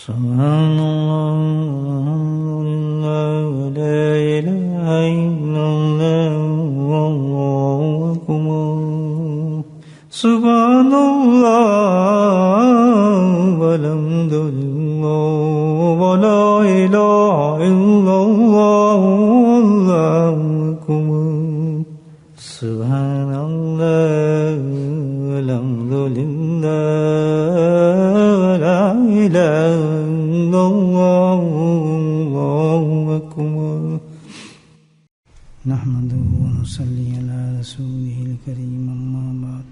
سبحان اللہ لا الہ الا اللہ واللہ اکبر سبحان اللہ والحمد للہ ولا الہ الا اللہ واللہ اکبر سبحان اللہ والحمد للہ ولا الہ الا اللہ واللہ اکبر نحمده ونصلي على رسوله الكريم أما بعد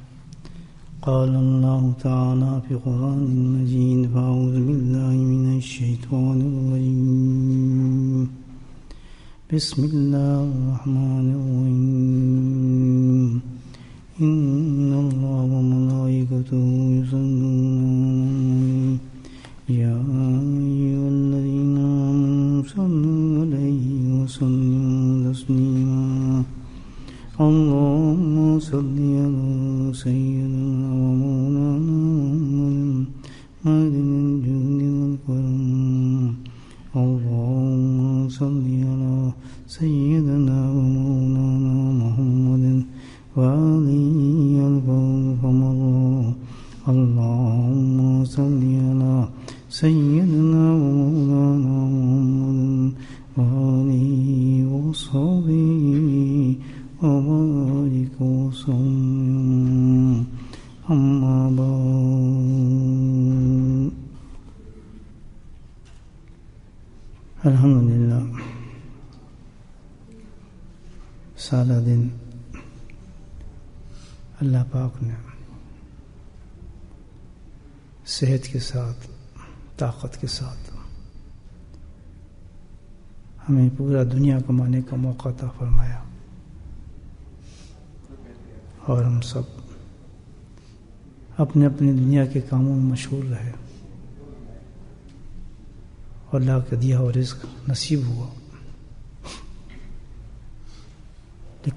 قال الله تعالى في قرآن المجيد فأعوذ بالله من الشيطان الرجيم بسم الله الرحمن الرحيم إن الله وملائكته يصلون يا أيها الذين آمنوا صلوا عليه وسلموا تسليما اللهم صل على سيدنا ومولانا محمد الجود والكرم اللهم صل على سيدنا ومولانا محمد وآله الفوز فمر اللهم صل على سيدنا ومولانا محمد وآله وصحبه وبارك وسلم أما بعد الحمدللہ سالہ دن اللہ پاک نے صحت کے ساتھ طاقت کے ساتھ ہمیں پورا دنیا کمانے کا موقع عطا فرمایا اور ہم سب اپنے اپنے دنیا کے کاموں میں مشغول رہے اور اللہ کا دیا ہوا رزق نصیب ہوا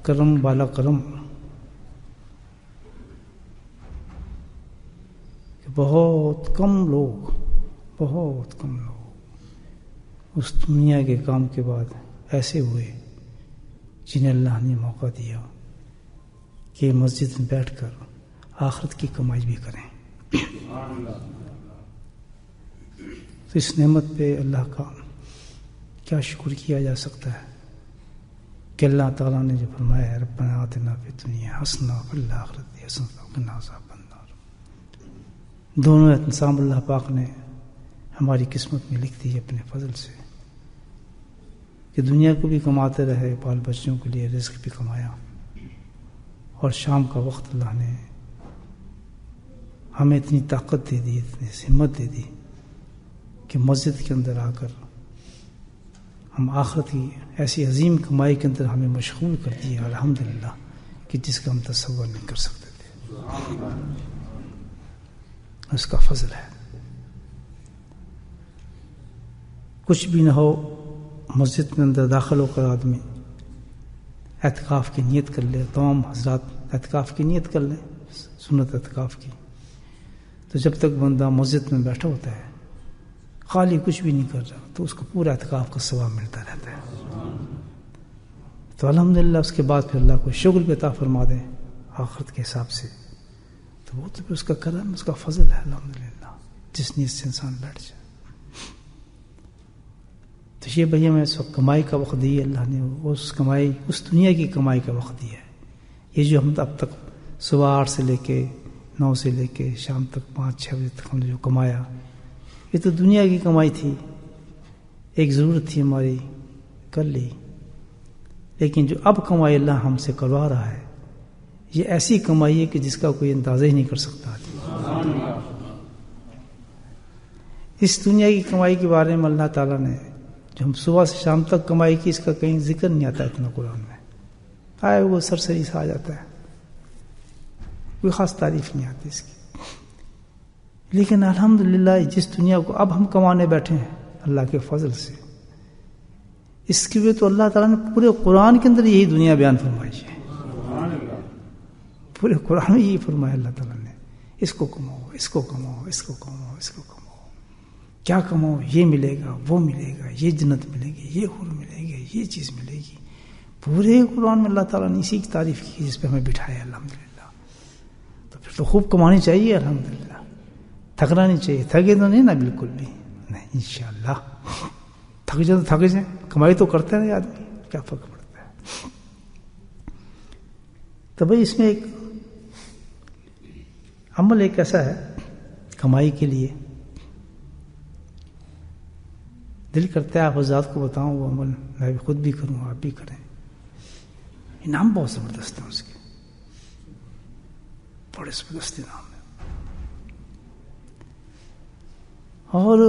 کرم بالا کرم کہ بہت کم لوگ اس دنیا کے کام کے بعد ایسے ہوئے جنہیں اللہ نے موقع دیا کہ مسجد میں بیٹھ کر آخرت کی کمائی بھی کریں تو اس نعمت پہ اللہ کا کیا شکر کیا جا سکتا ہے کہ اللہ تعالیٰ نے جو فرمایا ہے ربنا آتنا فی الدنیا حسنہ وفی الآخرۃ حسنہ وقنا عذاب النار دونوں انتظام اللہ پاک نے ہماری قسمت میں لکھ دی اپنے فضل سے کہ دنیا کو بھی کماتے رہے بال بچوں کے لیے رزق بھی کمایا اور شام کا وقت اللہ نے ہمیں اتنی طاقت دے دی اتنی ہمت دے دی کہ مسجد کے اندر آ کر ہم آخرت کی ایسی عظیم کمائی کے اندر ہمیں مشغول کر دیا الحمدللہ کہ جس کا ہم تصور نہیں کر سکتے تھے اس کا فضل ہے کچھ بھی نہ ہو مسجد میں اندر داخل ہو کر آدمی اعتکاف کی نیت کر لے تمام حضرات اعتکاف کی نیت کر لیں سنت اعتکاف کی تو جب تک بندہ مسجد میں بیٹھا ہوتا ہے خالی کچھ بھی نہیں کر رہا تو اس کو پورا اعتکاف کا ثواب ملتا رہتا ہے تو الحمدللہ اس کے بعد پھر اللہ کو شغل بھی عطا فرما دیں آخرت کے حساب سے تو وہ تو پھر اس کا کرم اس کا فضل ہے الحمدللہ جس نیت سے انسان بیٹھ جائے تو یہ بھئی ہمیں اس وقت کمائی کا وقت دی اللہ نے اس کمائی اس دنیا کی کمائی کا وقت دیا ہے یہ جو ہم اب تک صبح 8 سے لے کے 9 سے لے کے شام تک 5-6 بجے تک ہم نے جو کمایا یہ تو دنیا کی کمائی تھی ایک ضرورت تھی ہماری کر لی لیکن جو اب کمائی اللہ ہم سے کروا رہا ہے یہ ایسی کمائی ہے کہ جس کا کوئی اندازہ ہی نہیں کر سکتا اس دنیا کی کمائی کے بارے میں اللہ تعالیٰ نے جو ہم صبح سے شام تک کمائی کی اس کا کہیں ذکر نہیں آتا اتنا قرآن میں آئے وہ سرسری سا آ جاتا ہے کوئی خاص تعریف نہیں آتی اس کی لیکن الحمدللہ جس دنیا کو اب ہم کمانے بیٹھے ہیں اللہ کے فضل سے اس کے لیے تو اللہ تعالیٰ نے پورے قرآن کے اندر یہی دنیا بیان فرمائی ہے پورے قرآن میں یہی فرمایا اللہ تعالیٰ نے اس کو کماؤ اس کو کماؤ اس کو کماؤ اس کو کماؤ کیا کماؤ، یہ ملے گا، وہ ملے گا، یہ جنت ملے گی، یہ حور ملے گی، یہ چیز ملے گی. پورے قرآن میں اللہ تعالیٰ نے اسی کی تعریف کی جس پہ ہمیں بٹھایا الحمدللہ. تو پھر تو خوب کمانی چاہیے الحمدللہ، تھکنا نہیں چاہیے. تھکے تو نہیں نا بالکل بھی نہیں، انشاءاللہ. تھک جائے تو تھک جائیں، کمائی تو کرتے رہے آدمی، کیا فرق پڑتا ہے. تو بھائی اس میں ایک عمل ایک ایسا ہے کمائی کے لیے، دل کرتا ہے آپ حضرات کو بتاؤں وہ عمل، میں بھی خود بھی کروں، آپ بھی کریں. انعام بہت زبردست ہے اس کے، بڑے زبردست انعام ہے. اور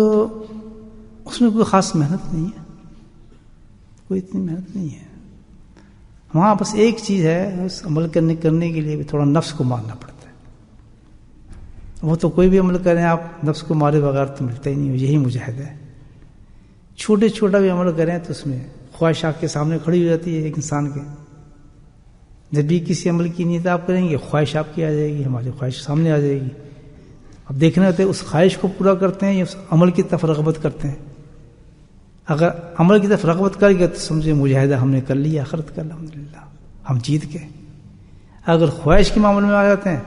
اس میں کوئی خاص محنت نہیں ہے، کوئی اتنی محنت نہیں ہے. وہاں بس ایک چیز ہے، اس عمل کرنے کے لیے بھی تھوڑا نفس کو مارنا پڑتا ہے. وہ تو کوئی بھی عمل کریں آپ نفس کو مارے بغیر تو ملتا ہی نہیں، یہی مجاہد ہے. چھوٹا بھی عمل کریں تو اس میں خواہش آپ کے سامنے کھڑی ہو جاتی ہے ایک انسان کے. جب بھی کسی عمل کی نیت آپ کریں گے، خواہش آپ کی آ جائے گی، ہماری خواہش سامنے آ جائے گی. اب دیکھنا ہوتا ہے اس خواہش کو پورا کرتے ہیں یا اس عمل کی طرف رغبت کرتے ہیں. اگر عمل کی طرف رغبت کر گئے تو سمجھے مجاہدہ ہم نے کر لیا آخرت کا، الحمدللہ ہم جیت گئے. اگر خواہش کے معاملے میں آ جاتے ہیں،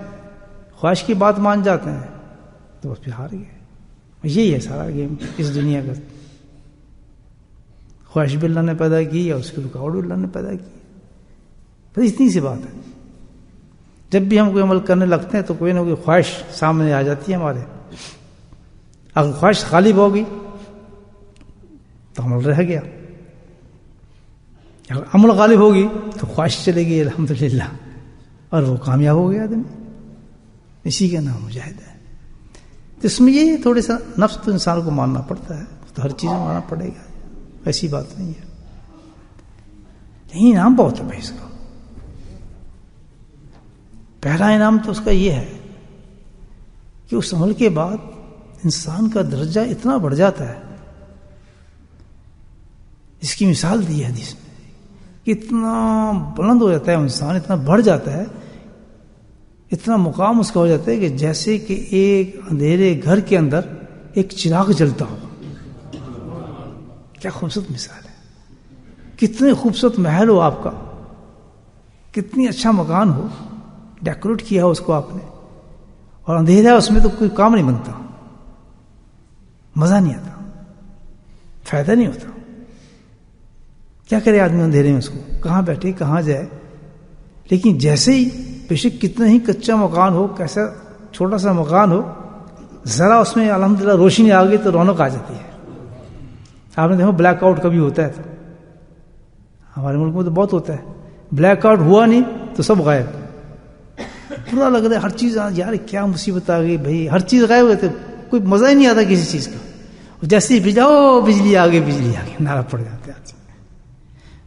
خواہش کی بات مان جاتے ہیں تو بس پھر ہار گئے. یہی ہے سارا گیم اس دنیا کا. خواہش بھی اللہ نے پیدا کی یا اس کی رکاوٹ بھی اللہ نے پیدا کی. بس اتنی سی بات ہے. جب بھی ہم کوئی عمل کرنے لگتے ہیں تو کوئی نہ کوئی خواہش سامنے آ جاتی ہے ہمارے. اگر خواہش غالب ہوگی تو عمل رہ گیا، اگر عمل غالب ہوگی تو خواہش چلے گی الحمدللہ اور وہ کامیاب ہو گیا آدمی. اسی کا نام مجاہد ہے. تو اس میں یہ تھوڑے سا نفس تو انسان کو ماننا پڑتا ہے، تو ہر چیز میں ماننا پڑے گا، ایسی بات نہیں ہے. یہی انعام بہت ہے بھائی اس کا. پہلا انعام تو اس کا یہ ہے کہ اس عمل کے بعد انسان کا درجہ اتنا بڑھ جاتا ہے. اس کی مثال دی ہے حدیث میں کہ اتنا بلند ہو جاتا ہے انسان، اتنا بڑھ جاتا ہے، اتنا مقام اس کا ہو جاتا ہے کہ جیسے کہ ایک اندھیرے گھر کے اندر ایک چراغ جلتا ہو. کیا خوبصورت مثال ہے. کتنے خوبصورت محل ہو آپ کا، کتنی اچھا مکان ہو، ڈیکوریٹ کیا ہو اس کو آپ نے، اور اندھیرا ہے اس میں تو کوئی کام نہیں بنتا، مزہ نہیں آتا، فائدہ نہیں ہوتا. کیا کرے آدمی اندھیرے میں، اس کو کہاں بیٹھے کہاں جائے. لیکن جیسے ہی بے شک کتنا ہی کچا مکان ہو، کیسا چھوٹا سا مکان ہو، ذرا اس میں الحمدللہ روشنی آ گئی تو رونق آ جاتی ہے. آپ نے دیکھو بلیک آؤٹ کبھی ہوتا ہے تو ہمارے ملک میں تو بہت ہوتا ہے. بلیک آؤٹ ہوا نہیں تو سب غائب، برا لگ رہا ہے ہر چیز. یار کیا مصیبت آ گئی بھائی، ہر چیز غائب ہوتے، کوئی مزہ ہی نہیں آتا کسی چیز کا. جیسے ہی بجاؤ بجلی آ گئی، بجلی آ گئی، نعرہ پڑ جاتے ہیں.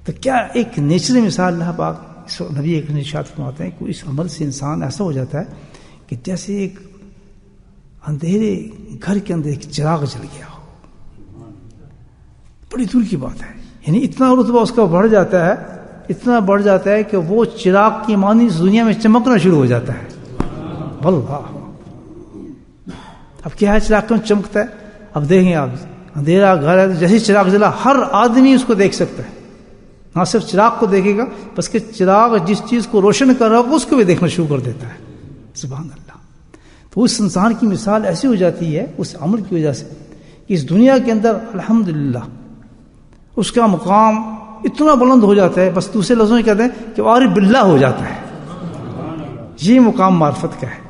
تو کیا ایک نیچرل مثال اللہ پاک نبی ایک ارشاد فرماتے ہیں کہ اس عمل سے انسان ایسا ہو جاتا ہے کہ جیسے ایک اندھیرے گھر کے اندر ایک چراغ جل گیا ہو. بڑی دور کی بات ہے. یعنی اتنا رتبہ اس کا بڑھ جاتا ہے، اتنا بڑھ جاتا ہے کہ وہ چراغ کی مانی اس دنیا میں چمکنا شروع ہو جاتا ہے. واللہ اب کیا ہے چراغ میں چمکتا ہے. اب دیکھیں آپ، اندھیرا گھر ہے تو جیسے چراغ جلا ہر آدمی اس کو دیکھ سکتا ہے. نہ صرف چراغ کو دیکھے گا، بس کہ چراغ جس چیز کو روشن کر رہا ہو اس کو بھی دیکھنا شروع کر دیتا ہے. سبحان اللہ. تو اس انسان کی مثال ایسی ہو جاتی ہے اس عمل کی وجہ سے کہ اس دنیا کے اندر الحمدللہ اس کا مقام اتنا بلند ہو جاتا ہے، بس دوسرے لفظوں میں کہتے ہیں کہ عارف باللہ ہو جاتا ہے. یہ مقام معرفت کا ہے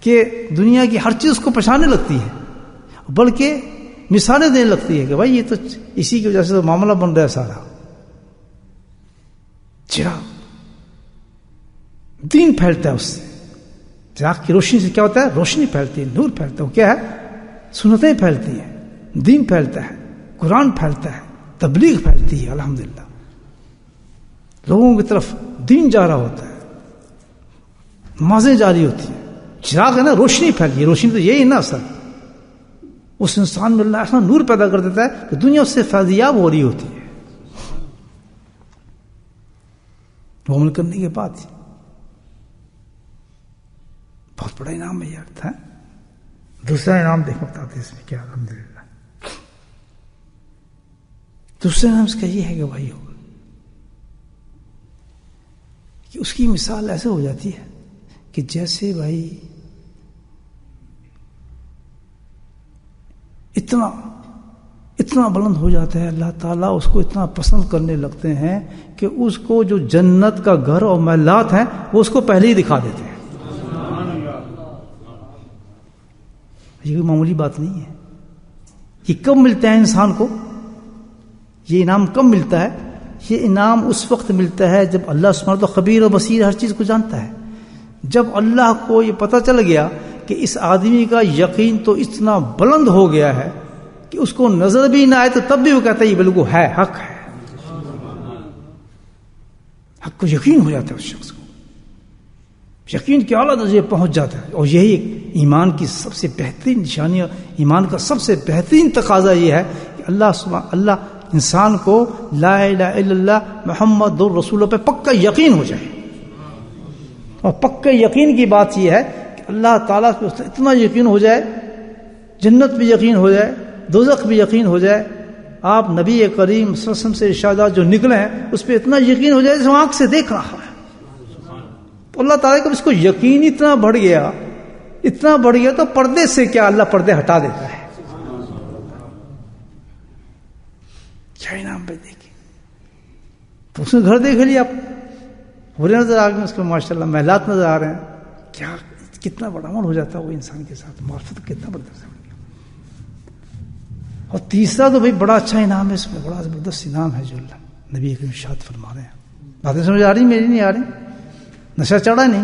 کہ دنیا کی ہر چیز کو پہچاننے لگتی ہے، بلکہ مثالیں دینے لگتی ہے کہ بھائی یہ تو اسی کی وجہ سے تو معاملہ بن رہا ہے سارا. چراغ دین پھیلتا ہے اس سے. چراغ کی روشنی سے کیا ہوتا ہے؟ روشنی پھیلتی ہے، نور پھیلتا ہے. وہ کیا ہے؟ سنتیں پھیلتی ہیں، دین پھیلتا ہے، قرآن پھیلتا ہے، تبلیغ پھیلتی ہے. الحمدللہ لوگوں کی طرف دین جا رہا ہوتا ہے، نمازیں جاری ہوتی ہیں. چراغ ہے نا، روشنی پھیلتی ہے. روشنی تو یہی نا اصل. اس انسان میں اللہ ایسا نور پیدا کر دیتا ہے کہ دنیا اس سے فیضیاب ہو رہی ہوتی ہے. وہ عمل کرنے کے بعد بہت بڑا انعام ہے یار. تھا دوسرا انعام دیکھو بتاتے اس میں کیا. الحمدللہ دوسرے نام اس کا یہ ہے کہ بھائیو کہ اس کی مثال ایسے ہو جاتی ہے کہ جیسے بھائی اتنا بلند ہو جاتا ہے، اللہ تعالیٰ اس کو اتنا پسند کرنے لگتے ہیں کہ اس کو جو جنت کا گھر اور محلات ہیں وہ اس کو پہلے ہی دکھا دیتے ہیں. یہ کوئی معمولی بات نہیں ہے. یہ کب ملتا ہے انسان کو؟ یہ انعام کب ملتا ہے؟ یہ انعام اس وقت ملتا ہے جب اللہ سبحانہ و خبیر و بصیر ہر چیز کو جانتا ہے. جب اللہ کو یہ پتہ چل گیا کہ اس آدمی کا یقین تو اتنا بلند ہو گیا ہے کہ اس کو نظر بھی نہ آئے تو تب بھی وہ کہتا ہے یہ بالکل ہے، حق ہے. حق کو یقین ہو جاتا ہے اس شخص کو، یقین کے اعلیٰ درجے پہنچ جاتا ہے. اور یہی ایمان کی سب سے بہترین نشانی، ایمان کا سب سے بہترین تقاضا یہ ہے کہ اللہ انسان کو لا الہ الا اللہ محمد رسول پہ پکا یقین ہو جائے. اور پکے یقین کی بات یہ ہے کہ اللہ تعالیٰ پہ اتنا یقین ہو جائے، جنت بھی یقین ہو جائے، دوزخ بھی یقین ہو جائے. آپ نبی کریم صلی اللہ علیہ وسلم سے ارشادات جو نکلے ہیں اس پہ اتنا یقین ہو جائے جیسے آنکھ سے دیکھ رہا ہے. تو اللہ تعالیٰ کا اس کو یقین اتنا بڑھ گیا تو پردے سے کیا اللہ پردے ہٹا دیتا ہے. کیا انعام پہ دیکھیں. تو اس نے گھر دیکھ لیا، آپ برے نظر آ گئے، اس کو ماشاء اللہ محلات نظر آ رہے ہیں. کیا کتنا بڑا عمل ہو جاتا ہے وہ انسان کے ساتھ، معرفت کتنا بڑا درجہ. اور تیسرا تو بھائی بڑا اچھا انعام ہے، اس میں بڑا زبردست انعام ہے جو اللہ نبی کریم ارشاد فرما رہے ہیں. باتیں سمجھ آ رہی؟ میری نہیں آ رہی؟ نشہ چڑھا نہیں؟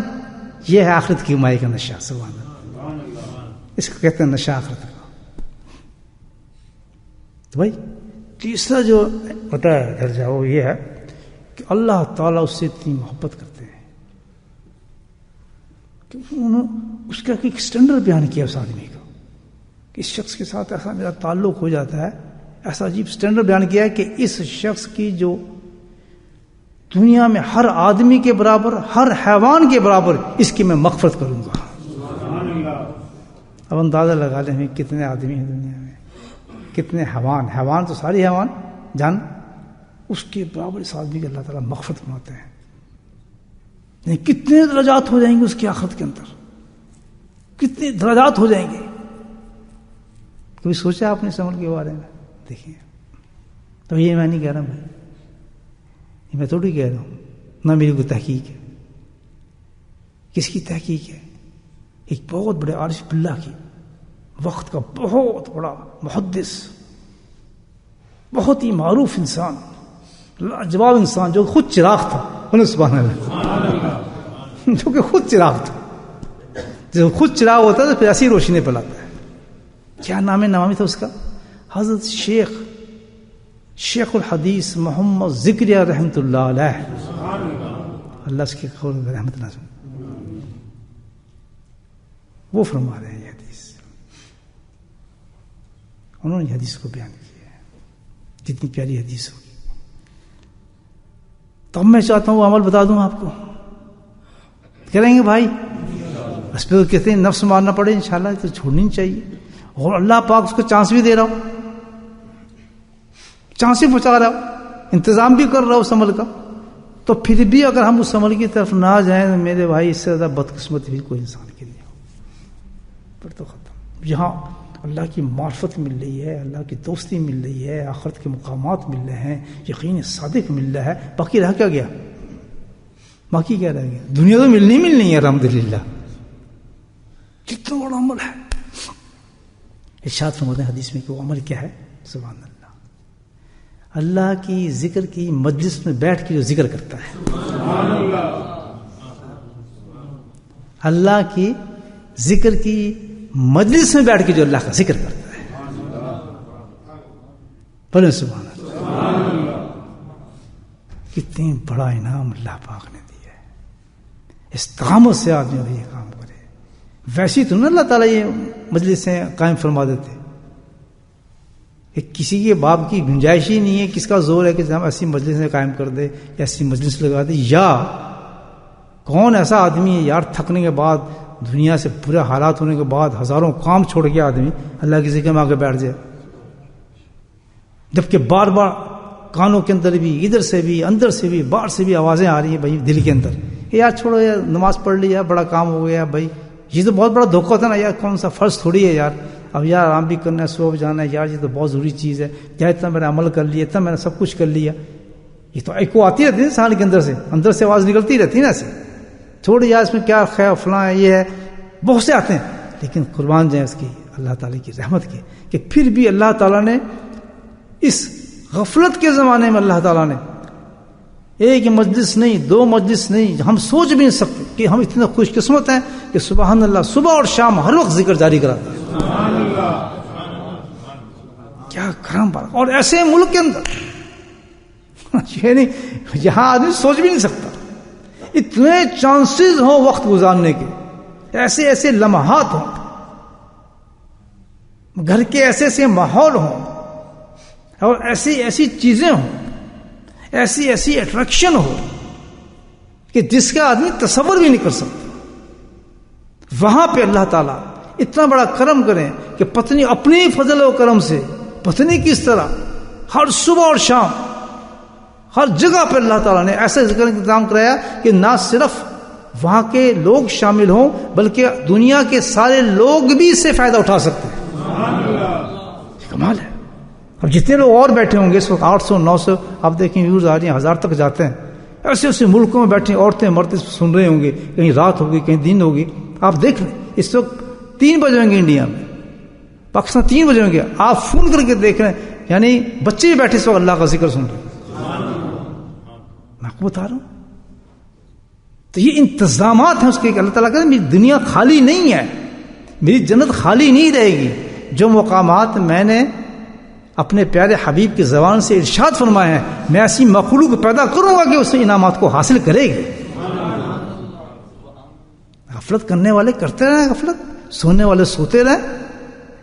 یہ ہے آخرت کی کمائی کا نشہ. سبحان اللہ، اس کو کہتے ہیں نشہ آخرت کا. تو بھائی تیسرا جو ہوتا ہے درجہ وہ یہ ہے کہ اللہ تعالیٰ اس سے اتنی محبت کرتے ہیں کہ انہوں نے اس کا ایک اسٹینڈرڈ بیان کیا اس آدمی کا کہ اس شخص کے ساتھ ایسا میرا تعلق ہو جاتا ہے، ایسا عجیب اسٹینڈرڈ بیان کیا ہے کہ اس شخص کی جو دنیا میں ہر آدمی کے برابر، ہر حیوان کے برابر اس کی میں مغفرت کروں گا. اب اندازہ لگا لیں ہمیں کتنے آدمی ہیں دنیا میں، کتنے حیوان تو ساری حیوان جان، اس کے برابر اس آدمی کے اللہ تعالیٰ مغفرت بناتے ہیں. یعنی کتنے درجات ہو جائیں گے اس کی آخرت کے اندر، کتنے درجات ہو جائیں گے. کبھی سوچا آپ نے اس عمل کے بارے میں؟ دیکھیں، تو یہ میں نہیں کہہ رہا بھائی، یہ میں تھوڑی کہہ رہا ہوں، نہ میری کوئی تحقیق ہے. کس کی تحقیق ہے؟ ایک بہت بڑے عارف باللہ کی، وقت کا بہت بڑا محدث، بہت ہی معروف انسان، لاجواب انسان، جو خود چراغ تھا. سبحان اللہ، جو کہ خود چراغ تھا. جو خود چراغ ہوتا ہے تو پھر ایسی روشنی پلاتا ہے. کیا نام نامی تھا اس کا؟ حضرت شیخ الحدیث محمد ذکریہ رحمۃ اللہ علیہ. اللہ اس کی قول رحمت نہ سن. وہ فرما رہے ہیں یہ حدیث، انہوں نے حدیث کو بیان کیا ہے. جتنی پیاری حدیث ہوگی. تو میں چاہتا ہوں وہ عمل بتا دوں آپ کو، کریں گے بھائی؟ اس پہ تو کہتے ہیں نفس مارنا پڑے انشاءاللہ، تو چھوڑنی نہیں چاہیے. اور اللہ پاک اس کو چانس بھی دے رہا ہو، چانس بھی پہنچا رہا ہو، انتظام بھی کر رہا ہو اس عمل کا. تو پھر بھی اگر ہم اس عمل کی طرف نہ جائیں تو میرے بھائی اس سے زیادہ بدقسمت بھی کوئی انسان کی نہیں ہو. پھر تو ختم. یہاں اللہ کی معرفت مل رہی ہے، اللہ کی دوستی مل رہی ہے، آخرت کے مقامات مل رہے ہیں، یقین صادق مل رہا ہے. باقی رہ کیا گیا؟ باقی کیا رہ گیا؟ دنیا تو ملنی ہے الحمدللہ. کتنا بڑا عمل ہے. ارشاد فرماتے ہیں حدیث میں کہ وہ عمل کیا ہے؟ سبحان اللہ، اللہ کی ذکر کی مجلس میں بیٹھ کے جو ذکر کرتا ہے. اللہ کی ذکر کی مجلس میں بیٹھ کے جو اللہ کا ذکر کرتا ہے. بولے سبحان اللہ. کتنے بڑا انعام اللہ پاک نے دیا ہے. استقامت سے آدمی یہ کام کرے. ویسی تو نہ اللہ تعالیٰ یہ مجلسیں قائم فرما دیتے کہ کسی کے باپ کی گنجائش ہی نہیں ہے. کس کا زور ہے کہ ہم ایسی مجلسیں قائم کر دے، ایسی مجلس لگا دے؟ یا کون ایسا آدمی ہے یار تھکنے کے بعد، دنیا سے برے حالات ہونے کے بعد، ہزاروں کام چھوڑ کے آدمی اللہ کی ذکر میں آ کے بیٹھ جائے، جبکہ بار بار کانوں کے اندر بھی، ادھر سے بھی، اندر سے بھی، باہر سے بھی آوازیں آ رہی ہیں بھائی دل کے اندر کہ یار چھوڑو یار، نماز پڑھ لی یار، بڑا کام ہو گیا بھائی، یہ تو بہت بڑا دھوکہ تھا نا یار، کون سا فرض تھوڑی ہے یار، اب یار آرام بھی کرنا ہے، صبح جانا ہے یار، یہ تو بہت ضروری چیز ہے یار، اتنا میں نے عمل کر لیا، اتنا میں نے سب کچھ کر لیا. یہ تو ایک کو آتی رہتی ہے انسان کے اندر سے آواز نکلتی رہتی ہے نا ایسے، چھوڑ یار اس میں کیا خیر فلاں ہے، یہ ہے، بہت سے آتے ہیں. لیکن قربان جائیں اس کی اللہ تعالیٰ کی رحمت کی کہ پھر بھی اللہ تعالیٰ نے اس غفلت کے زمانے میں اللہ تعالیٰ نے ایک مجلس نہیں، دو مجلس نہیں، ہم سوچ بھی نہیں سکتے کہ ہم اتنے خوش قسمت ہیں کہ سبحان اللہ صبح اور شام ہر وقت ذکر جاری کراتے ہیں. کیا کرم بات. اور ایسے ملک کے اندر یعنی یہاں آدمی سوچ بھی نہیں سکتا، اتنے چانسز ہوں وقت گزارنے کے، ایسے ایسے لمحات ہوں، گھر کے ایسے ایسے ماحول ہوں، اور ایسی ایسی چیزیں ہوں، ایسی ایسی اٹریکشن ہو کہ جس کا آدمی تصور بھی نہیں کر سکتا. وہاں پہ اللہ تعالیٰ اتنا بڑا کرم کریں کہ پتنی اپنی فضل و کرم سے پتنی کس طرح ہر صبح اور شام ہر جگہ پہ اللہ تعالیٰ نے ایسا ذکر انتظام کرایا کہ نہ صرف وہاں کے لوگ شامل ہوں بلکہ دنیا کے سارے لوگ بھی اس سے فائدہ اٹھا سکتے ہیں. کمال ہے. اب جتنے لوگ اور بیٹھے ہوں گے اس وقت 800 900 آپ دیکھیں ویوز آ رہی ہیں، 1000 تک جاتے ہیں. ایسے ایسے ملکوں میں بیٹھے عورتیں مرد سن رہے ہوں گے، کہیں رات ہوگی کہیں دن ہوگی. آپ دیکھ لیں اس وقت 3 بجے ہوں گے انڈیا میں، پاکستان 3 بجے ہوں گے، آپ فون کر کے دیکھ رہے ہیں، یعنی بچے بھی بیٹھے اس وقت اللہ کا ذکر سن رہے ہیں. میں آپ کو بتا رہا ہوں تو یہ انتظامات ہیں اس کے کہ اللہ تعالیٰ کہتے ہیں میری دنیا خالی نہیں ہے، میری جنت خالی نہیں رہے گی. جو مقامات میں نے اپنے پیارے حبیب کی زبان سے ارشاد فرمائے ہیں، میں ایسی مخلوق پیدا کروں گا کہ اس انعامات کو حاصل کرے گی. غفلت کرنے والے کرتے رہیں غفلت، سونے والے سوتے رہیں،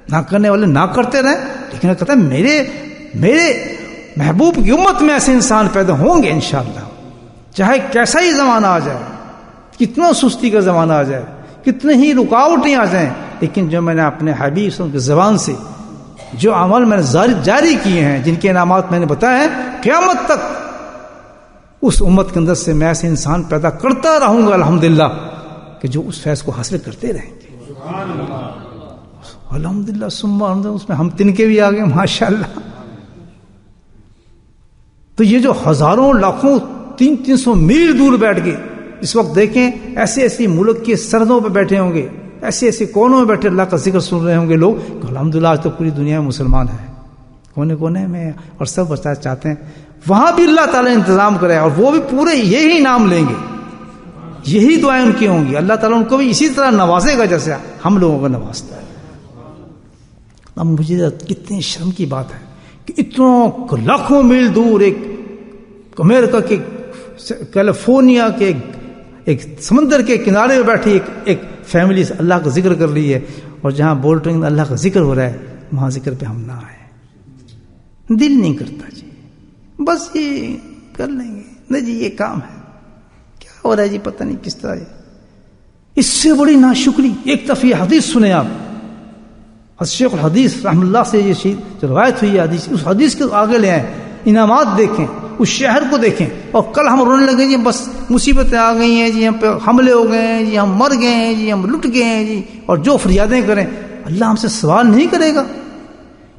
نہ کرنے والے نہ کرتے رہیں. لیکن کہتا ہے میرے محبوب کی امت میں ایسے انسان پیدا ہوں گے انشاءاللہ، چاہے کیسا ہی زمانہ آ جائے، کتنا سستی کا زمانہ آ جائے، کتنے ہی رکاوٹیں آ جائیں، لیکن جو میں نے اپنے حبیب صلی اللہ علیہ وسلم کی زبان سے جو عمل میں نے جاری کیے ہیں، جن کے انعامات میں نے بتائے ہیں، قیامت تک اس امت کے اندر سے میں ایسے انسان پیدا کرتا رہوں گا الحمدللہ کہ جو اس فیض کو حاصل کرتے رہیں گے. الحمدللہ ثم الحمدللہ. اس میں ہم تنکے بھی آ گئے ماشاءاللہ. تو یہ جو ہزاروں لاکھوں 300 میل دور بیٹھ گئے اس وقت دیکھیں، ایسے ایسے ملک کے سرحدوں پہ بیٹھے ہوں گے، ایسے ایسے کونوں میں بیٹھے اللہ کا ذکر سن رہے ہوں گے لوگ کہ الحمدللہ آج تو پوری دنیا میں مسلمان ہیں، کونے کونے میں، اور سب بچنا چاہتے ہیں. وہاں بھی اللہ تعالیٰ نے انتظام کرے اور وہ بھی پورے یہی نام لیں گے، یہی دعائیں ان کی ہوں گی. اللہ تعالیٰ ان کو بھی اسی طرح نوازے گا جیسے ہم لوگوں کو نوازتا ہے. اب مجھے کتنی شرم کی بات ہے کہ اتنوں لاکھوں میل دور ایک امریکہ کے کیلیفورنیا کے ایک سمندر کے کنارے میں بیٹھی ایک فیملی سے اللہ کا ذکر کر لی ہے، اور جہاں بول رہے ہیں اللہ کا ذکر ہو رہا ہے وہاں ذکر پہ ہم نہ آئے. دل نہیں کرتا جی، بس یہ کر لیں گے، نہیں جی یہ کام ہے، کیا ہو رہا ہے جی پتہ نہیں کس طرح. اس سے بڑی ناشکری ایک دفعہ یہ حدیث سنیں آپ، شیخ الحدیث رحم اللہ سے یہ جو روایت ہوئی ہے حدیث، اس حدیث کے آگے لے آئیں، انعامات دیکھیں، اس شہر کو دیکھیں. اور کل ہم رونے لگے جی بس مصیبتیں آ گئی ہیں جی، ہم پہ حملے ہو گئے ہیں جی، ہم مر گئے ہیں جی، ہم لٹ گئے ہیں جی، اور جو فریادیں کریں. اللہ ہم سے سوال نہیں کرے گا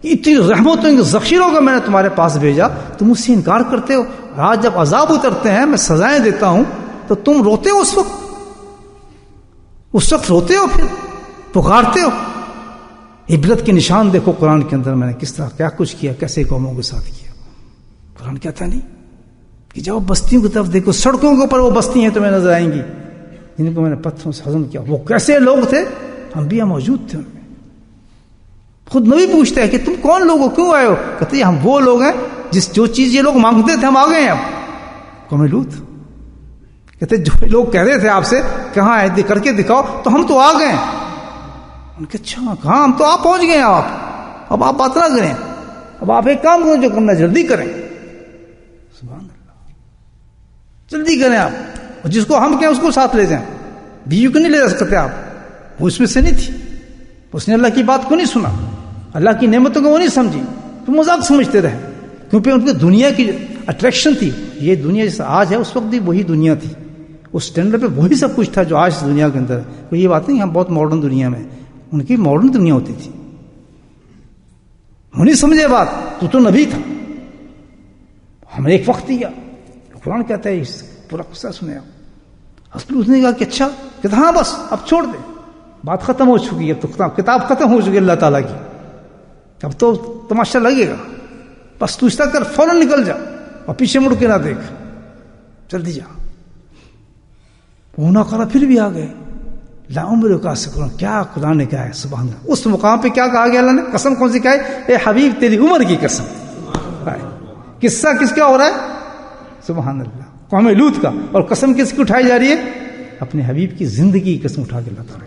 کہ اتنی رحمتوں کے ذخیروں کا میں نے تمہارے پاس بھیجا، تم اس سے انکار کرتے ہو. آج جب عذاب اترتے ہیں میں سزائیں دیتا ہوں تو تم روتے ہو، اس وقت روتے ہو، پھر پکارتے ہو. عبرت کے نشان دیکھو قرآن کے اندر میں نے کس طرح کیا کچھ کیا، کیسے قوموں کے ساتھ کیا. قرآن کہتا نہیں کہ جب بستیوں کی طرف دیکھو، سڑکوں کے اوپر وہ بستی ہیں تمہیں نظر آئیں گی جن کو میں نے پتھروں سے ہضم کیا. وہ کیسے لوگ تھے، انبیاء موجود تھے ان میں. خود نبی پوچھتے ہیں کہ تم کون لوگ ہو، کیوں آئے ہو؟ کہتے ہیں ہم وہ لوگ ہیں جو چیز یہ لوگ مانگتے تھے ہم آ گئے ہیں. اب قوم لوط کہتے جو لوگ کہہ رہے تھے آپ سے کہاں ہے کر کے دکھاؤ، تو ہم تو آ گئے ہیں. ان کے اچھا کہاں، ہم تو آپ پہنچ گئے ہیں. اب آپ بات نہ کریں، اب آپ ایک کام کریں، جو کرنا جلدی کریں. سبحان اللہ، جلدی کریں آپ. اور جس کو ہم کہیں اس کو ساتھ لے جائیں. بیوی کو نہیں لے جا سکتے آپ، وہ اس میں سے نہیں تھی، اس نے اللہ کی بات کو نہیں سنا، اللہ کی نعمتوں کو وہ نہیں سمجھی، تو مذاق سمجھتے رہے. کیونکہ ان کی دنیا کی اٹریکشن تھی. یہ دنیا جیسا آج ہے اس وقت بھی وہی دنیا تھی, اس اسٹینڈرڈ پہ وہی سب کچھ تھا جو آج دنیا کے اندر. کوئی یہ بات نہیں ہم بہت ماڈرن دنیا میں, ان کی ماڈرن دنیا ہوتی تھی. ہم نہیں سمجھے بات, تو نبی تھا, ہم نے ایک وقت دیا. قرآن کہتا ہے اس پورا قصہ سنے آپ. اس نے کہا کہ اچھا, کہ ہاں بس اب چھوڑ دے, بات ختم ہو چکی ہے, تو کتاب ختم ہو چکی ہے اللہ تعالیٰ کی, اب تو تماشا لگے گا, بس تو اس طرح کر فوراً نکل جا اور پیچھے مڑ کے نہ دیکھ, جلدی جا. وہ نہ کرا, پھر بھی آ گئے. لا عمر کا سکون, کیا خدا نے کہا ہے سبحان اللہ. اس مقام پہ کیا کہا گیا اللہ نے, قسم کون سی کہا ہے, اے حبیب تیری عمر کی قسم. قصہ کس کا ہو رہا ہے, سبحان اللہ, قوم لوط کا. اور قسم کس کی اٹھائی جا رہی ہے, اپنے حبیب کی زندگی کی قسم اٹھا کے اللہ تعالیٰ,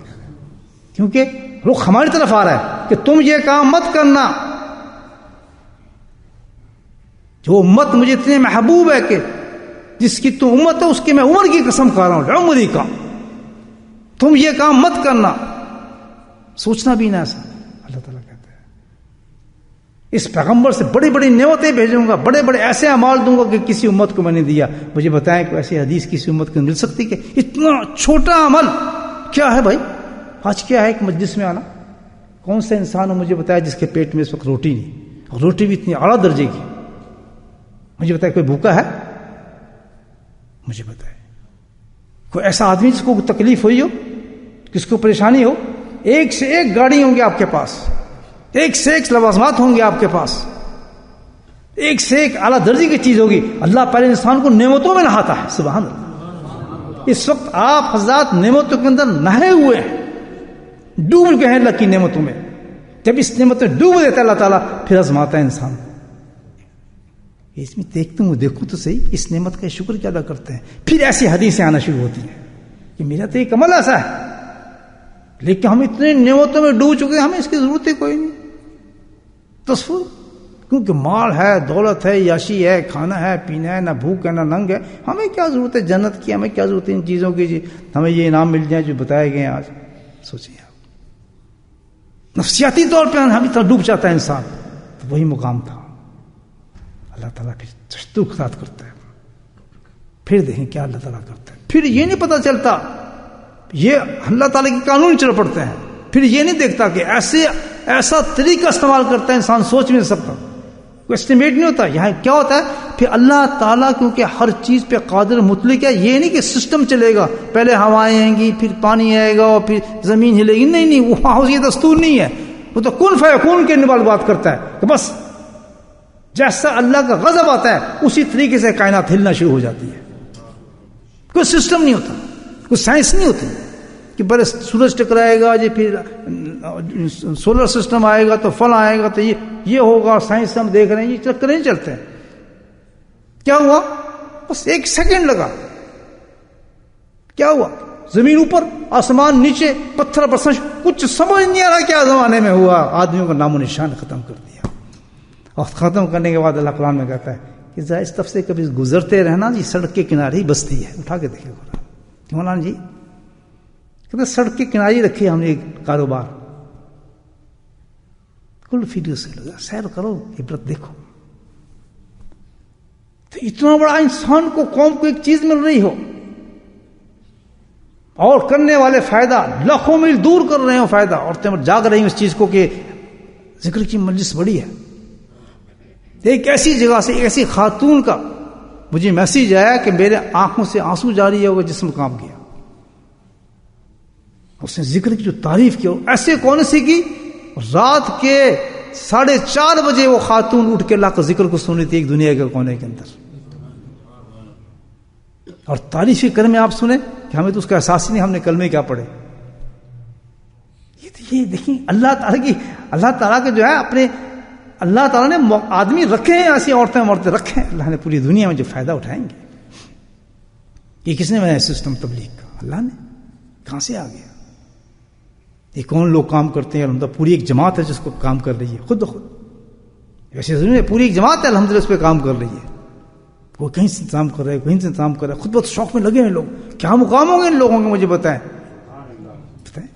کیونکہ رخ ہماری طرف آ رہا ہے کہ تم یہ کام مت کرنا. جو امت مجھے اتنے محبوب ہے کہ جس کی تم امت ہے اس کی میں عمر کی قسم کھا رہا ہوں, عمری کا, تم یہ کام مت کرنا. سوچنا بھی نہ ایسا. اللہ تعالیٰ کہتا ہے اس پیغمبر سے بڑی بڑی نعمتیں بھیجوں گا, بڑے بڑے ایسے اعمال دوں گا کہ کسی امت کو میں نے دیا. مجھے بتائیں کہ ایسی حدیث کسی امت کو مل سکتی کہ اتنا چھوٹا عمل کیا ہے بھائی. آج کیا ہے ایک مجلس میں آنا, کون سا انسان ہو مجھے بتایا جس کے پیٹ میں اس وقت روٹی نہیں, اور روٹی بھی اتنی اعلیٰ درجے کی. مجھے بتائے کوئی بھوکا ہے, مجھے بتائے کوئی ایسا آدمی جس کو تکلیف ہوئی ہو, کس کو پریشانی ہو. ایک سے ایک گاڑی ہوں گے آپ کے پاس, ایک سے ایک لوازمات ہوں گے آپ کے پاس, ایک سے ایک اعلیٰ درجے کی چیز ہوگی. اللہ پہلے انسان کو نعمتوں میں نہاتا ہے, سبحان اللہ. اس وقت آپ حضرات نعمتوں کے اندر نہے ہوئے ہیں, ڈوب گئے ہیں اللہ کی نعمتوں میں. جب اس نعمت میں ڈوب دیتا ہے اللہ تعالیٰ, پھر آزماتا ہے انسان. اس میں دیکھتا ہوں, دیکھوں تو صحیح, اس نعمت کا شکر کیا ادا کرتے ہیں. پھر ایسی حدیثیں آنا شروع ہوتی ہیں کہ میرا تو ایک عمل ایسا ہے, لیکن ہم اتنے نعمتوں میں ڈوب چکے ہیں, ہمیں اس کی ضرورت ہی کوئی نہیں. تصور, کیونکہ مال ہے, دولت ہے, یاشی ہے, کھانا ہے, پینا ہے, نہ بھوک ہے نہ ننگ ہے. ہمیں کیا ضرورت ہے جنت کی, ہمیں کیا ضرورت ہے ان چیزوں کی. جی ہمیں یہ انعام مل جائیں جو بتائے گئے ہیں آج. سوچیے آپ, نفسیاتی طور پہ ہم اتنا ڈوب جاتا ہے انسان. تو وہی مقام تھا. اللہ تعالیٰ پھر تشدد کرتا ہے. پھر دیکھیں کیا اللہ تعالیٰ کرتا ہے. پھر یہ نہیں پتہ چلتا, یہ اللہ تعالیٰ کے قانون چل پڑتے ہیں. پھر یہ نہیں دیکھتا کہ ایسا طریقہ استعمال کرتا ہے انسان, سوچ نہیں سکتا, کوئی اسٹیمیٹ نہیں ہوتا. یہاں کیا ہوتا ہے, پھر اللہ تعالیٰ کیونکہ ہر چیز پہ قادر مطلق ہے. یہ نہیں کہ سسٹم چلے گا, پہلے ہوائیں آئیں گی, پھر پانی آئے گا, اور پھر زمین ہلے گی. نہیں, وہاں یہ دستور نہیں ہے. وہ تو کن فیکون کے نوال بات کرتا ہے کہ بس جیسا اللہ کا غضب آتا ہے اسی طریقے سے کائنات ہلنا شروع ہو جاتی ہے. کوئی سسٹم نہیں ہوتا, کوئی سائنس نہیں ہوتی کہ بڑے سورج ٹکرائے گا جی, پھر سولر سسٹم آئے گا تو فل آئے گا تو یہ ہوگا. سائنس ہم دیکھ رہے ہیں, یہ چکر نہیں چلتے ہیں. کیا ہوا, بس ایک سیکنڈ لگا. کیا ہوا, زمین اوپر, آسمان نیچے, پتھر برسنا, کچھ سمجھ نہیں آ رہا کیا زمانے میں ہوا. آدمیوں کا نام و نشان ختم کر دیا. اور ختم کرنے کے بعد اللہ قرآن میں کہتا ہے کہ ذرا اس طرف سے کبھی گزرتے رہنا جی, سڑک کے کنارے ہی بستی ہے. اٹھا کے دیکھے مولانا جی, کہتے سڑک کے کنارے ہی رکھے ہم نے ایک کاروبار. کل فیڈیو سے لگا, سیر کرو, عبرت دیکھو. تو اتنا بڑا انسان کو, قوم کو ایک چیز مل رہی ہو, اور کرنے والے فائدہ لاکھوں میل دور کر رہے ہو فائدہ, عورتیں جاگ رہی ہیں اس چیز کو کہ ذکر کی مجلس بڑی ہے. ایک ایسی جگہ سے, ایک ایسی خاتون کا مجھے میسیج آیا کہ میرے آنکھوں سے آنسو جاری ہو گئے جسم کام کیا. اس نے ذکر کی جو تعریف کی, ایسے کون سی کی, رات کے 4:30 بجے وہ خاتون اٹھ کے اللہ کا ذکر کو سن رہی تھی ایک دنیا کے کونے کے اندر. اور تعریف کے کلمے آپ سنیں کہ ہمیں تو اس کا احساس ہی نہیں, ہم نے کلمے کیا پڑھے. یہ دیکھیں اللہ تعالیٰ کے جو ہے اپنے, اللہ تعالیٰ نے آدمی رکھے ہیں, ایسی عورتیں مرتے رکھے ہیں اللہ نے پوری دنیا میں جو فائدہ اٹھائیں گے. یہ کس نے بنایا سسٹم تبلیغ کا, اللہ نے. کہاں سے آ گیا, یہ کون لوگ کام کرتے ہیں؟ الحمدللہ پوری ایک جماعت ہے جس کو کام کر رہی ہے خود بخود. ویسے ضرور ہے, پوری ایک جماعت ہے الحمدللہ اس پہ کام کر رہی ہے. وہ کہیں سے انتظام کر رہے ہیں, کہیں سے انتظام کر رہے ہیں, خود بہت شوق میں لگے ہیں لوگ. کیا مقام ہوں گے ان لوگوں کے, مجھے بتائیں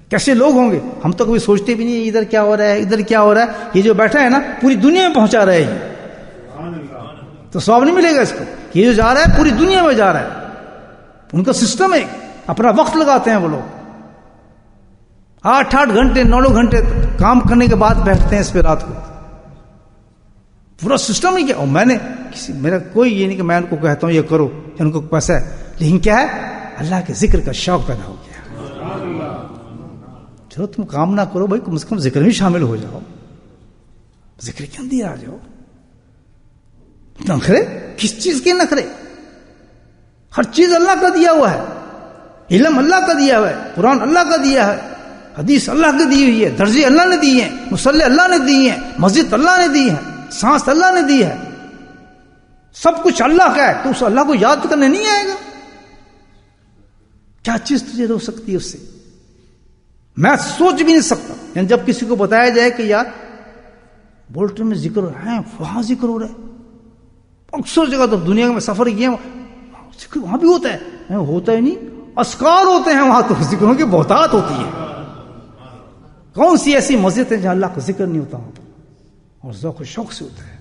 کیسے لوگ ہوں گے. ہم تو کبھی سوچتے بھی نہیں ادھر کیا ہو رہا ہے, ادھر کیا ہو رہا ہے. یہ جو بیٹھا ہے نا پوری دنیا میں پہنچا رہا ہے. تو ثواب نہیں ملے گا اس کو. یہ جو جا رہا ہے پوری دنیا میں جا رہا ہے, ان کا سسٹم ہے, اپنا وقت لگاتے ہیں وہ لوگ, 8 گھنٹے 9 گھنٹے کام کرنے کے بعد بیٹھتے ہیں اس پہ رات کو. پورا سسٹم ہی کیا. اور میں نے میرا کوئی یہ نہیں کہ میں ان کو کہتا ہوں یہ کرو, ان کو پیسہ ہے, لیکن کیا ہے, اللہ کے ذکر کا شوق پیدا ہو گیا. چلو تم کام نہ کرو بھائی, کم سے کم ذکر میں شامل ہو جاؤ, ذکر کے اندر آ جاؤ. نخرے کس چیز کے نخرے؟ ہر چیز اللہ کا دیا ہوا ہے, علم اللہ کا دیا ہوا ہے, قرآن اللہ کا دیا ہے, حدیث اللہ کی دی ہوئی ہے, درجے اللہ نے دیے ہیں, مصلی اللہ نے دیے ہیں, مسجد اللہ نے دی ہے, سانس اللہ نے دی ہے, سب کچھ اللہ کا ہے. تو اس اللہ کو یاد کرنے نہیں آئے گا؟ کیا چیز تجھے روک سکتی ہے اس سے؟ میں سوچ بھی نہیں سکتا. یعنی جب کسی کو بتایا جائے کہ یار بولٹر میں ذکر ہے, وہاں ذکر ہو رہا ہے, اکثر جگہ تو دنیا میں سفر کیے ذکر وہاں بھی ہوتا ہے, ہوتا ہی نہیں, اسکار ہوتے ہیں وہاں, تو ذکروں کی بہتات ہوتی ہے. کون سی ایسی مسجد ہے جہاں اللہ کا ذکر نہیں ہوتا وہاں پر, اور ذوق و شوق سے ہوتا ہے؟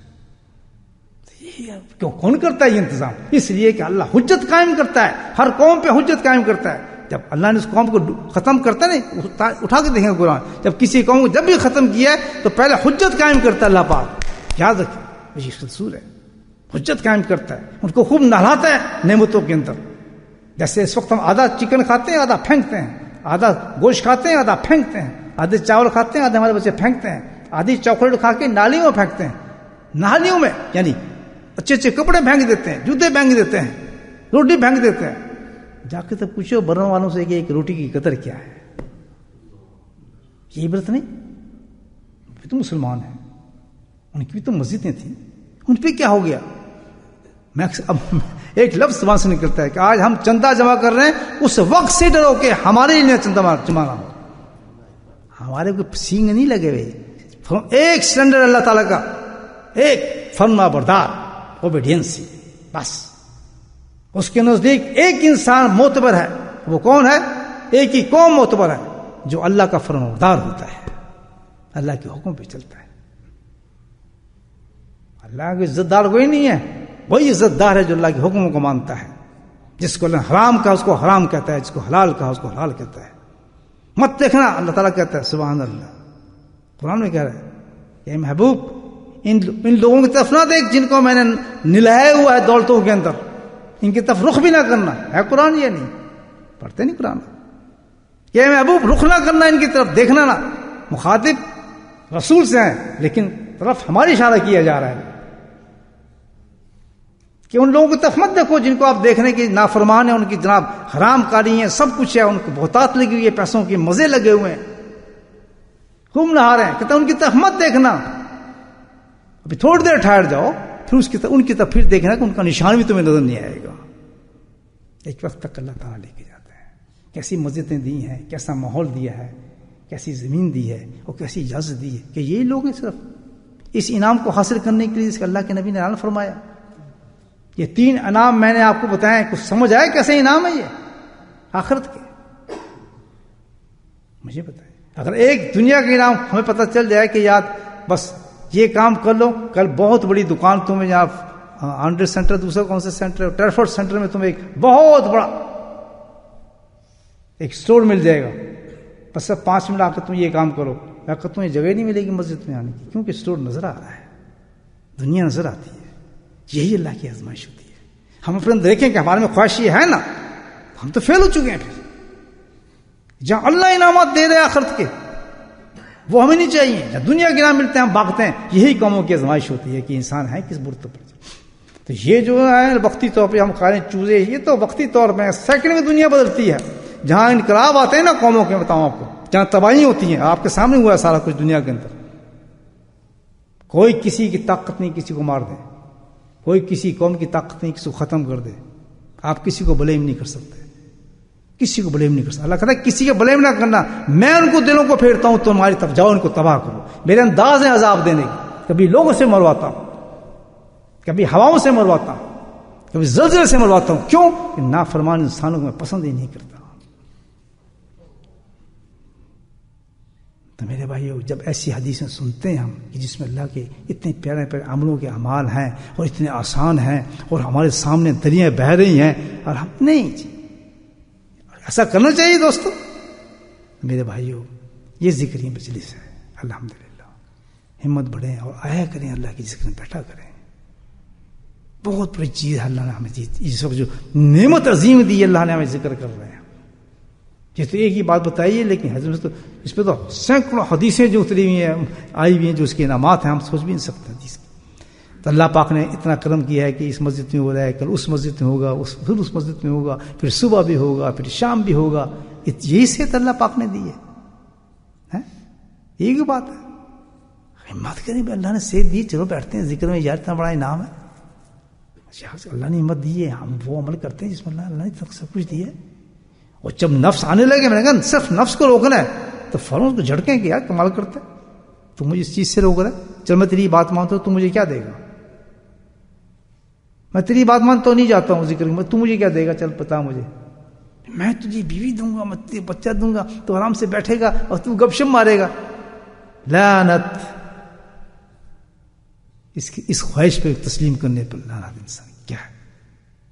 کیوں کون کرتا ہے یہ انتظام؟ اس لیے کہ اللہ حجت قائم کرتا ہے, ہر قوم پہ حجت قائم کرتا ہے. جب اللہ نے اس قوم کو ختم کرتا ہے نا, اٹھا کے دیکھیں قرآن, جب کسی قوم کو جب بھی ختم کیا ہے تو پہلے حجت قائم کرتا ہے اللہ پاک. یاد رکھیں یہ رسول ہے, حجت قائم کرتا ہے, ان کو خوب نہلاتا ہے نعمتوں کے اندر. جیسے اس وقت ہم آدھا چکن کھاتے ہیں آدھا پھینکتے ہیں, آدھا گوشت کھاتے ہیں آدھا پھینکتے ہیں, آدھے چاول کھاتے ہیں آدھے ہمارے بچے پھینکتے ہیں, آدھی چاکلیٹ کھا کے نالیوں میں پھینکتے ہیں. نالیوں میں یعنی اچھے اچھے کپڑے پھینک دیتے ہیں, جوتے پھینک دیتے ہیں, روٹی پھینک دیتے ہیں. جا کے تو پوچھو برن والوں سے کہ ایک روٹی کی قدر کیا ہے. یہ عبرت نہیں؟ وہ تو مسلمان ہیں, ان کی بھی تو مسجدیں تھیں, ان پہ کیا ہو گیا؟ میں اب ایک لفظ زبان سے نکلتا ہے کہ آج ہم چندہ جمع کر رہے ہیں, اس وقت سے ڈرو کہ ہمارے لیے چندہ جمع نہ ہو. ہمارے کوئی سینگ نہیں لگے ہوئے, ایک سلنڈر اللہ تعالیٰ کا, ایک فرما بردار, اوبیڈینسی, بس. اس کے نزدیک ایک انسان معتبر ہے, وہ کون ہے؟ ایک ہی قوم معتبر ہے جو اللہ کا فرما بردار ہوتا ہے, اللہ کے حکم پہ چلتا ہے. اللہ کی عزت دار کوئی نہیں ہے, وہی عزت دار ہے جو اللہ کے حکموں کو مانتا ہے. جس کو اللہ حرام کہا اس کو حرام کہتا ہے, جس کو حلال کہا اس کو حلال کہتا ہے. مت دیکھنا, اللہ تعالیٰ کہتا ہے سبحان اللہ, قرآن میں کہہ رہا ہے کہ محبوب ان لوگوں کی طرف نہ دیکھ جن کو میں نے نلائے ہوا ہے دولتوں کے اندر, ان کی طرف رخ بھی نہ کرنا ہے. قرآن یہ نہیں پڑھتے نہیں قرآن کہ محبوب رخ نہ کرنا, ان کی طرف دیکھنا نہ. مخاطب رسول سے ہیں لیکن طرف ہماری اشارہ کیا جا رہا ہے کہ ان لوگوں کی طرف مت دیکھو جن کو آپ دیکھنے کی نافرمان ہیں, ان کی جناب حرام کاری ہیں, سب کچھ ہے, ان کو بہتات لگی ہوئی ہے, پیسوں کے مزے لگے ہوئے ہیں, خوب نہا رہے ہیں. کہتے ہیں ان کی طرف مت دیکھنا, ابھی تھوڑی دیر ٹھہر جاؤ, پھر اس کی طرف ان کی طرف پھر دیکھنا کہ ان کا نشان بھی تمہیں نظر نہیں آئے گا. ایک وقت تک اللہ تعالیٰ لے کے جاتا ہے. کیسی مسجدیں دی ہیں, کیسا ماحول دیا ہے, کیسی زمین دی ہے, اور کیسی اجازت دی ہے کہ یہی لوگ ہیں صرف اس انعام کو حاصل کرنے کے لیے جس کا اللہ کے نبی نے اعلان فرمایا. یہ 3 انعام میں نے آپ کو بتایا, کچھ سمجھ آئے کیسے انعام ہے یہ آخرت کے؟ مجھے بتائیں. اگر ایک دنیا کے انعام ہمیں پتہ چل جائے کہ یاد بس یہ کام کر لو, کل بہت بڑی دکان تمہیں جہاں 100 سینٹر, دوسرا کون سا سینٹر, ٹریفورڈ سینٹر میں تمہیں ایک بہت بڑا ایک اسٹور مل جائے گا, بس سب 5 منٹ آ کر تم یہ کام کرو. میں کہتا ہوں یہ جگہ نہیں ملے گی مسجد میں آنے کی, کیونکہ اسٹور نظر آ رہا ہے, دنیا نظر آتی ہے. یہی اللہ کی آزمائش ہوتی ہے. ہم اپنے دیکھیں کہ ہمارے میں خواہش یہ ہے نا, ہم تو فیل ہو چکے ہیں. پھر جہاں اللہ انعامات دے رہے آخرت کے, وہ ہمیں نہیں چاہیے. جہاں دنیا کے انعام ملتے ہیں ہم بھاگتے ہیں. یہی قوموں کی آزمائش ہوتی ہے کہ انسان ہے کس برت پر. تو یہ جو ہے وقتی طور پہ ہم کھا رہے ہیں چوزے, یہ تو وقتی طور پہ سیکنڈ میں دنیا بدلتی ہے. جہاں انقلاب آتے ہیں نا قوموں کے, بتاؤں آپ کو, جہاں تباہی ہوتی ہیں, آپ کے سامنے ہوا ہے سارا کچھ دنیا کے اندر. کوئی کسی کی طاقت نہیں کسی کو مار دے, کوئی کسی قوم کی طاقت نہیں کسی کو ختم کر دے. آپ کسی کو بلیم نہیں کر سکتے, کسی کو بلیم نہیں کر سکتے. اللہ کہتا ہے کسی کا بلیم نہ کرنا, میں ان کو دلوں کو پھیرتا ہوں, تمہاری طرف جاؤ ان کو تباہ کرو. میرے انداز ہے عذاب دینے کی. کبھی لوگوں سے مرواتا ہوں, کبھی ہواؤں سے مرواتا ہوں, کبھی زلزلے سے مرواتا ہوں. کیوں؟ کہ نافرمان انسانوں کو میں پسند ہی نہیں کرتا. تو میرے بھائیو، جب ایسی حدیثیں سنتے ہیں ہم کہ جس میں اللہ کے اتنے پیارے پیارے عملوں کے اعمال ہیں اور اتنے آسان ہیں اور ہمارے سامنے دریاں بہہ رہی ہیں اور ہم نہیں جی، ایسا کرنا چاہیے دوستو میرے بھائیو. یہ ذکری مجلس ہے، الحمدللہ. ہمت بڑھیں اور آیا کریں، اللہ کی ذکر میں بیٹھا کریں. بہت بڑی چیز ہے اللہ نے ہمیں دی. اس وقت جو نعمت عظیم دی اللہ نے ہمیں ذکر کر رہے ہیں. یہ تو ایک ہی بات بتائی ہے، لیکن حضرت تو اس پہ تو سینکڑوں حدیثیں جو اتری ہوئی ہیں، آئی ہوئی ہیں، جو اس کے انعامات ہیں ہم سوچ بھی نہیں سکتے حدیث کی. تو اللہ پاک نے اتنا کرم کیا ہے کہ اس مسجد میں ہو رہا ہے، کل اس مسجد میں ہوگا، پھر اس مسجد میں ہوگا، پھر صبح بھی ہوگا، پھر شام بھی ہوگا. یہی صحت اللہ پاک نے دی ہے. یہی کی بات ہے. ہمت کریں، اللہ نے صحت دی، چلو بیٹھتے ہیں ذکر میں، یار اتنا بڑا انعام ہے. اللہ نے ہمت دی ہے، ہم وہ عمل کرتے ہیں جس میں اللہ نے سب کچھ دی ہے. اور جب نفس آنے لگے، میں نے کہا صرف نفس کو روکنا ہے، تو فوراً اس کو جھڑکیں کہ یار کمال کرتے تو مجھے اس چیز سے روک رہا ہے. چل میں تیری بات مانتا ہوں، تو مجھے کیا دے گا؟ میں تیری بات مانتا ہوں، نہیں جاتا ہوں ذکر میں، تو مجھے کیا دے گا؟ چل بتا مجھے. میں تجھے بیوی دوں گا، میں تجھے بچہ دوں گا، تو آرام سے بیٹھے گا اور تو گپ شپ مارے گا. لعنت. اس خواہش پہ تسلیم کرنے پر لعنت. انسان کیا ہے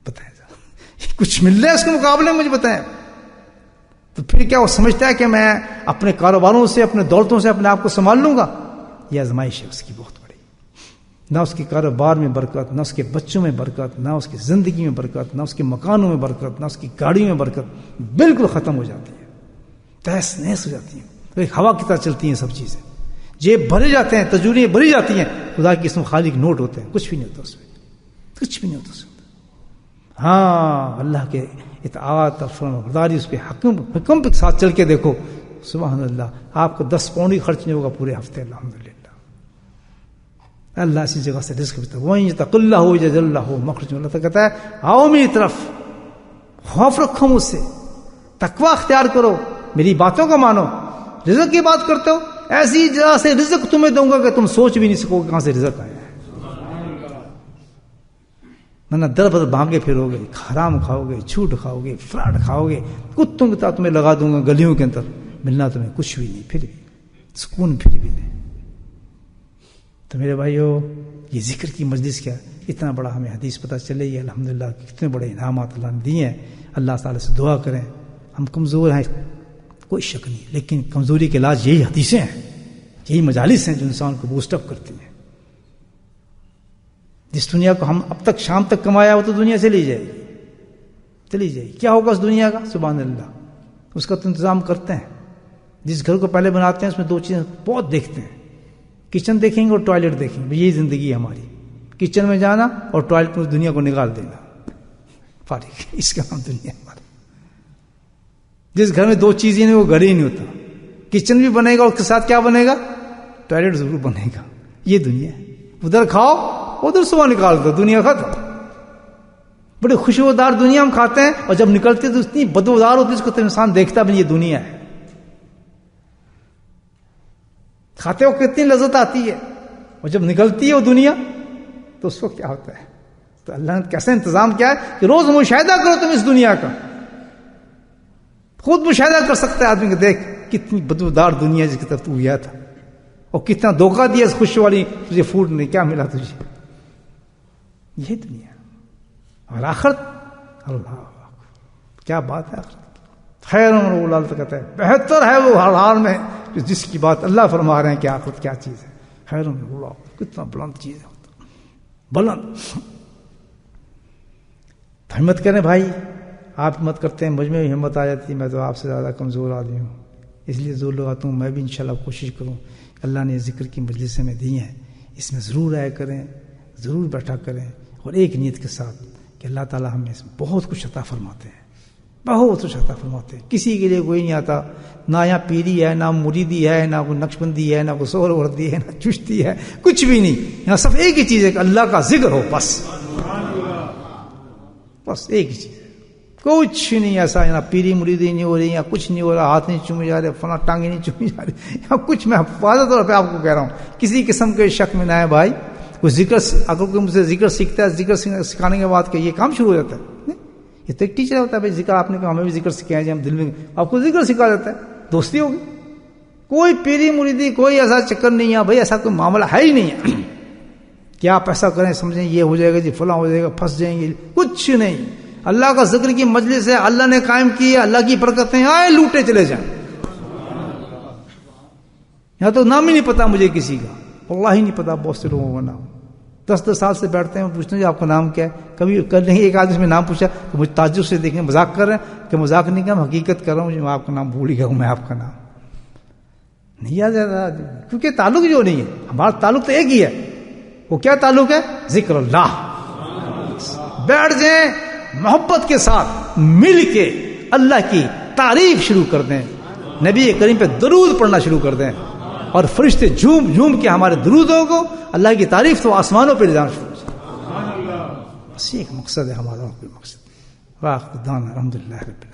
بتائیں ذرا، کچھ مل رہا ہے اس کے مقابلے میں؟ مجھے بتائیں. تو پھر کیا وہ سمجھتا ہے کہ میں اپنے کاروباروں سے، اپنے دولتوں سے اپنے آپ کو سنبھال لوں گا؟ یہ آزمائش ہے اس کی بہت بڑی. نہ اس کے کاروبار میں برکت، نہ اس کے بچوں میں برکت، نہ اس کی زندگی میں برکت، نہ اس کے مکانوں میں برکت، نہ اس کی گاڑیوں میں برکت. بالکل ختم ہو جاتی ہے، تہس نہس ہو جاتی ہے. ایک ہوا کی طرح چلتی ہیں سب چیزیں. جیب بھرے جاتے ہیں، تجوریاں بھری جاتی ہیں، خدا کی قسم خالی نوٹ ہوتے ہیں، کچھ بھی نہیں ہوتا اس میں، کچھ بھی نہیں ہوتا اس میں. ہاں، اللہ کے اطاعت اور فرمانبرداری، اس پہ حکم کے ساتھ چل کے دیکھو، سبحان اللہ، آپ کو 10 پاؤنڈ ہی خرچ نہیں ہوگا پورے ہفتے. الحمدللہ. اللہ اسی جگہ سے رزق بتا، وہیں یتق اللہ یجعل اللہ مخرجا. اللہ تو کہتا ہے آؤ میری طرف، خوف رکھو مجھ سے، تقوی اختیار کرو، میری باتوں کو مانو. رزق کی بات کرتے ہو، ایسی جگہ سے رزق تمہیں دوں گا کہ تم سوچ بھی نہیں سکو کہاں سے رزق آیا ہے. نہ در بدر بھاگے پھرو گے، حرام کھاؤ گے، جھوٹ کھاؤ گے، فراڈ کھاؤ گے، کتوں کی طرح تمہیں لگا دوں گا گلیوں کے اندر، ملنا تمہیں کچھ بھی نہیں، پھر بھی سکون پھر بھی نہیں. تو میرے بھائیو، یہ ذکر کی مجلس کیا اتنا بڑا ہمیں حدیث پتہ چلے. یہ الحمدللہ کتنے بڑے انعامات اللہ نے دیے ہیں. اللہ تعالیٰ سے دعا کریں. ہم کمزور ہیں، کوئی شک نہیں، لیکن کمزوری کے علاج یہی حدیثیں ہیں، یہی مجالس ہیں جو انسان کو بوسٹ اپ کرتی ہیں. جس دنیا کو ہم اب تک شام تک کمایا وہ تو دنیا چلی جائے گی، چلی جائے گی. کیا ہوگا اس دنیا کا؟ سبحان اللہ. اس کا تو انتظام کرتے ہیں. جس گھر کو پہلے بناتے ہیں اس میں 2 چیزیں بہت دیکھتے ہیں، کچن دیکھیں گے اور ٹوائلٹ دیکھیں گے. یہی زندگی ہے ہماری، کچن میں جانا اور ٹوائلٹ میں اس دنیا کو نکال دینا، فارغ. اس کا نام دنیا ہمارا. جس گھر میں 2 چیزیں نہیں وہ گھر ہی نہیں ہوتا. کچن بھی بنے گا اور اس کے ساتھ کیا بنے گا؟ ٹوائلٹ ضرور بنے گا. یہ دنیا ہے. ادھر کھاؤ ادھر صبح نکال دو، دنیا ختم. بڑے خوشبودار دنیا ہم کھاتے ہیں اور جب نکلتے تو اتنی بدبودار ہوتی ہے اس کو تو انسان دیکھتا بھی نہیں. یہ دنیا ہے. کھاتے ہو کتنی لذت آتی ہے اور جب نکلتی ہے وہ دنیا تو اس کو کیا ہوتا ہے. تو اللہ نے کیسے انتظام کیا ہے کہ روز مشاہدہ کرو تم اس دنیا کا. خود مشاہدہ کر سکتا ہے آدمی کو، دیکھ کتنی بدبودار دنیا جس کی طرف تو گیا تھا اور کتنا دھوکہ دیا اس خوشی والی تجھے فوڈ نے، کیا ملا تجھے. یہ دنیا اور آخرت، اللہ کیا بات ہے. آخرت خیر اللہ تو کہتا ہے بہتر ہے وہ ہر حال میں جس کی بات اللہ فرما رہے ہیں کہ آخرت کیا چیز ہے. خیر اللہ، کتنا بلند چیز ہے، بلند. ہمت کریں بھائی. آپ ہمت کرتے ہیں، مجھ میں بھی ہمت آ جاتی ہے. میں تو آپ سے زیادہ کمزور آدمی ہوں، اس لیے زور لگاتا ہوں. میں بھی انشاءاللہ کوشش کروں. اللہ نے ذکر کی مجلس میں دی ہیں، اس میں ضرور آیا کریں، ضرور بیٹھا کریں، اور ایک نیت کے ساتھ کہ اللہ تعالیٰ ہمیں اس میں بہت کچھ عطا فرماتے ہیں، بہت کچھ عطا فرماتے ہیں. کسی کے لیے کوئی نہیں آتا. نہ یہاں پیری ہے، نہ مریدی ہے، نہ کوئی نقشبندی ہے، نہ کوئی سہر وردی ہے، نہ چشتی ہے، کچھ بھی نہیں. یہاں صرف ایک ہی چیز ہے کہ اللہ کا ذکر ہو، بس ایک ہی چیز ہے. کچھ نہیں ایسا، یہاں پیری مریدی نہیں ہو رہی، یہاں کچھ نہیں ہو رہا، ہاتھ نہیں چومے جا رہے، فلاں ٹانگیں نہیں چومی جا رہی، یہاں کچھ. میں واضح طور پہ آپ کو کہہ رہا ہوں، کسی قسم کے شک میں نہ ہے بھائی. کوئی ذکر اگر کوئی مجھ سے ذکر سیکھتا ہے، ذکر سکھانے کے بعد کہ یہ کام شروع ہو جاتا ہے. یہ تو ایک ٹیچر ہوتا ہے بھائی، ذکر آپ نے کہا ہمیں بھی ذکر سکھایا جائے، ہم دل میں آپ کو ذکر سکھا دیتا ہے، دوستی ہوگی. کوئی پیری مریدی کوئی ایسا چکر نہیں ہے بھائی، ایسا کوئی معاملہ ہے ہی نہیں ہے کہ آپ ایسا کریں سمجھیں یہ ہو جائے گا جی فلاں ہو جائے گا پھنس جائیں گے، کچھ نہیں. اللہ کا ذکر کی مجلس ہے، اللہ نے قائم کی ہے، اللہ کی برکتیں آئے لوٹے چلے جائیں. یہاں تو نام ہی نہیں پتا مجھے کسی کا، واللہ ہی نہیں پتا بہت سے لوگوں کا نام. 10 سال سے بیٹھتے ہیں پوچھتے ہیں آپ کا نام کیا ہے، کبھی کل نہیں ایک آدمی میں نام پوچھا تو مجھے تعجب سے دیکھیں مذاق کر رہے ہیں کہ مذاق نہیں کیا، حقیقت کر رہا ہوں، میں آپ کا نام بھول گیا ہوں، میں آپ کا نام نہیں یاد رہا کیونکہ تعلق جو نہیں ہے. ہمارا تعلق تو ایک ہی ہے، وہ کیا تعلق ہے؟ ذکر اللہ. بیٹھ جائیں محبت کے ساتھ مل کے اللہ کی تعریف شروع کر دیں، نبی کریم پہ درود پڑھنا شروع کر دیں، اور فرشتے جھوم جھوم کے ہمارے درودوں کو اللہ کی تعریف تو آسمانوں پہ لے جانا شروع کر دیں. بس ایک مقصد ہے ہمارا، کوئی مقصد. واخر دعوانا الحمدللہ رب العالمین.